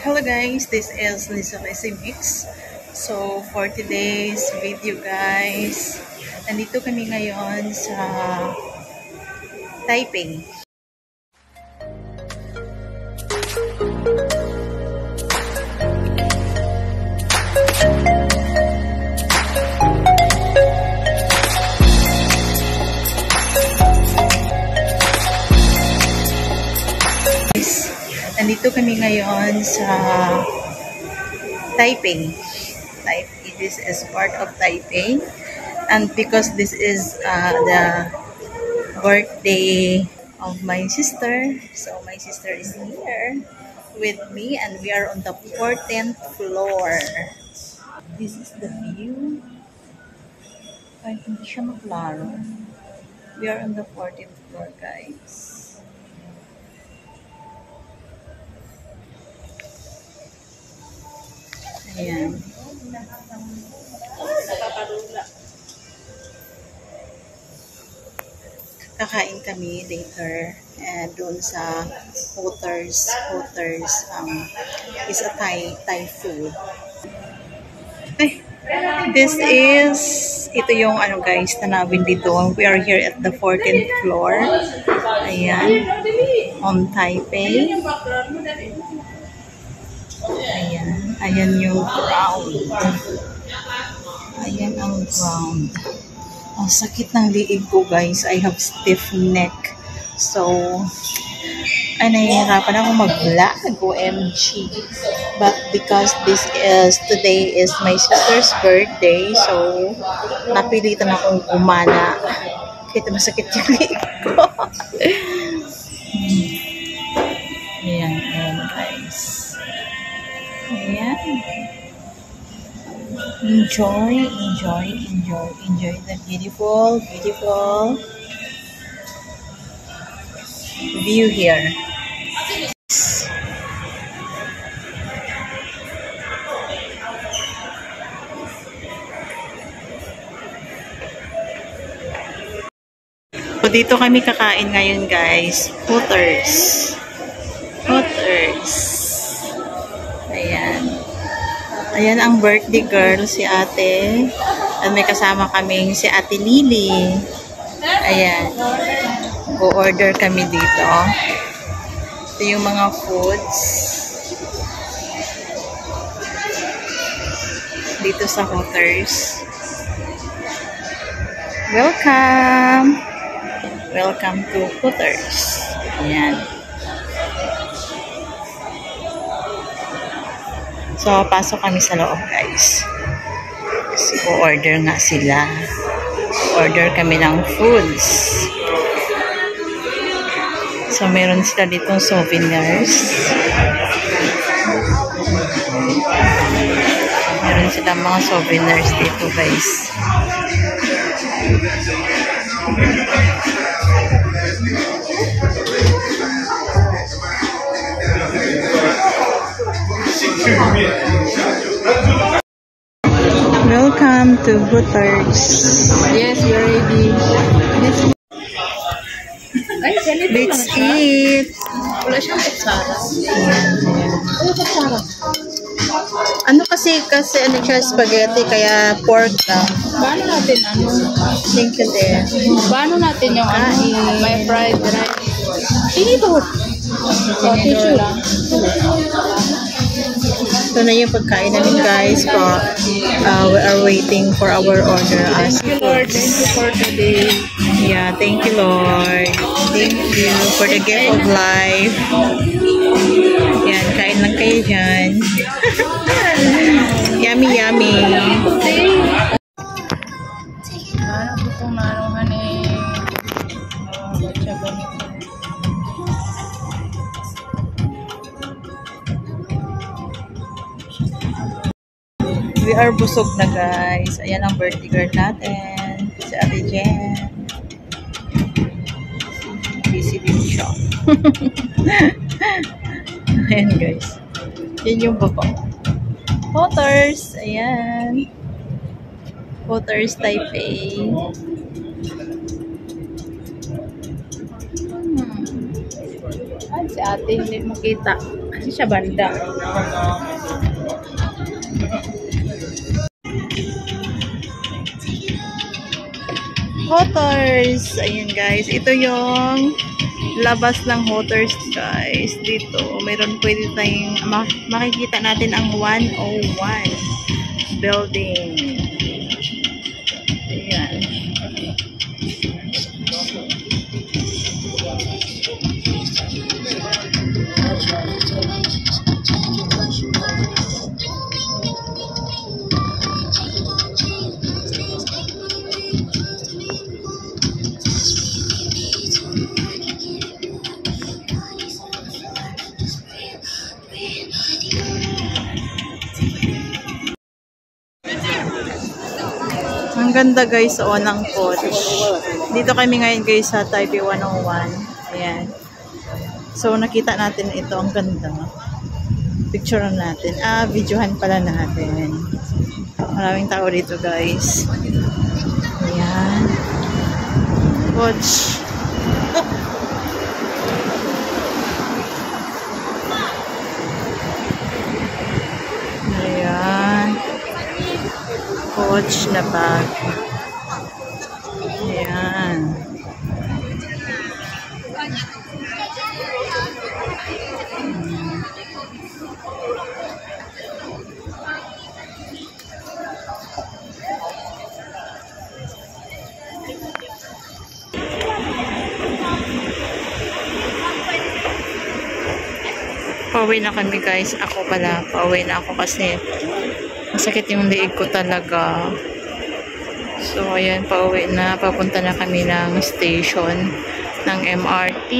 Hello guys, this is Lisa Resi Mix. So for today's video guys, nandito kami ngayon sa Taipei. Nandito kami ngayon sa Taipei. This is part of Taipei. And because this is the birthday of my sister, so my sister is here with me and we are on the 14th floor. This is the view. Ay, hindi siya maklaro. We are on the 14th floor, guys. Ayan. Kakain kami later doon sa Hooters. Is a Thai food. Ay, ito yung guys, tanawin dito. We are here at the 14th floor. Ayan. On Taipei. Ayan yung ground. Ayan ang ground. Ang sakit ng liig ko guys. I have stiff neck. So, nahihirapan ako mag-vlog. OMG. But because today is my sister's birthday, so, napilitan akong umana. Kahit masakit yung liig ko. Ayan guys. Ayan. Enjoy the beautiful view here. So, dito kami kakain ngayon guys. Hooters. Ayan ang birthday girl, si ate. At may kasama kaming si ate Lily. Ayan. Go-order kami dito. Ito yung mga foods. Dito sa Hooters. Welcome to Hooters. Ayan. So, pasok kami sa loob, guys. Kasi order nga sila. Order kami ng foods. So, meron sila ditong souvenirs. Meron sila mga souvenirs dito, guys. Welcome to Hooters. Yes, we're ready. Let's eat. Wala siyang kutsara. Ano kutsara? Ano kasi siya spaghetti kaya pork lang. Paano natin Thank you there. Paano natin yung may fried rice? Tinito. So, tissue lang. Ito na yung pagkain namin guys. We are waiting for our order. Thank you Lord. Thank you for today. Yeah, thank you Lord. Thank you for the gift of life. Yan, kain lang kayo dyan. Yummy. We are busog na guys. Ayan ang birthday girl natin. Si Ate Jen. Busy din siya. Ayan guys. Yan yung baba. Hooters. Ayan. Hooters Taipei. Si ate hindi makita. Siya banda. Hooters! Ayun guys, ito yung labas ng Hooters guys. Dito, mayroon pwede tayong makikita natin ang 101 building. Ayan. Ang ganda guys, ng coach. Dito kami ngayon guys sa Taipei 101. Ayan. So nakita natin ito, ang ganda. Picturean natin. Videohan pala natin. Maraming tao dito guys. Ayan. Coach. Ayan. Coach na bag. Ayan. Pauwi na kami guys. Ako pala. Pauwi na ako kasi masakit yung liig ko talaga. So, ayan, pauwi na. Papunta na kami ng station ng MRT.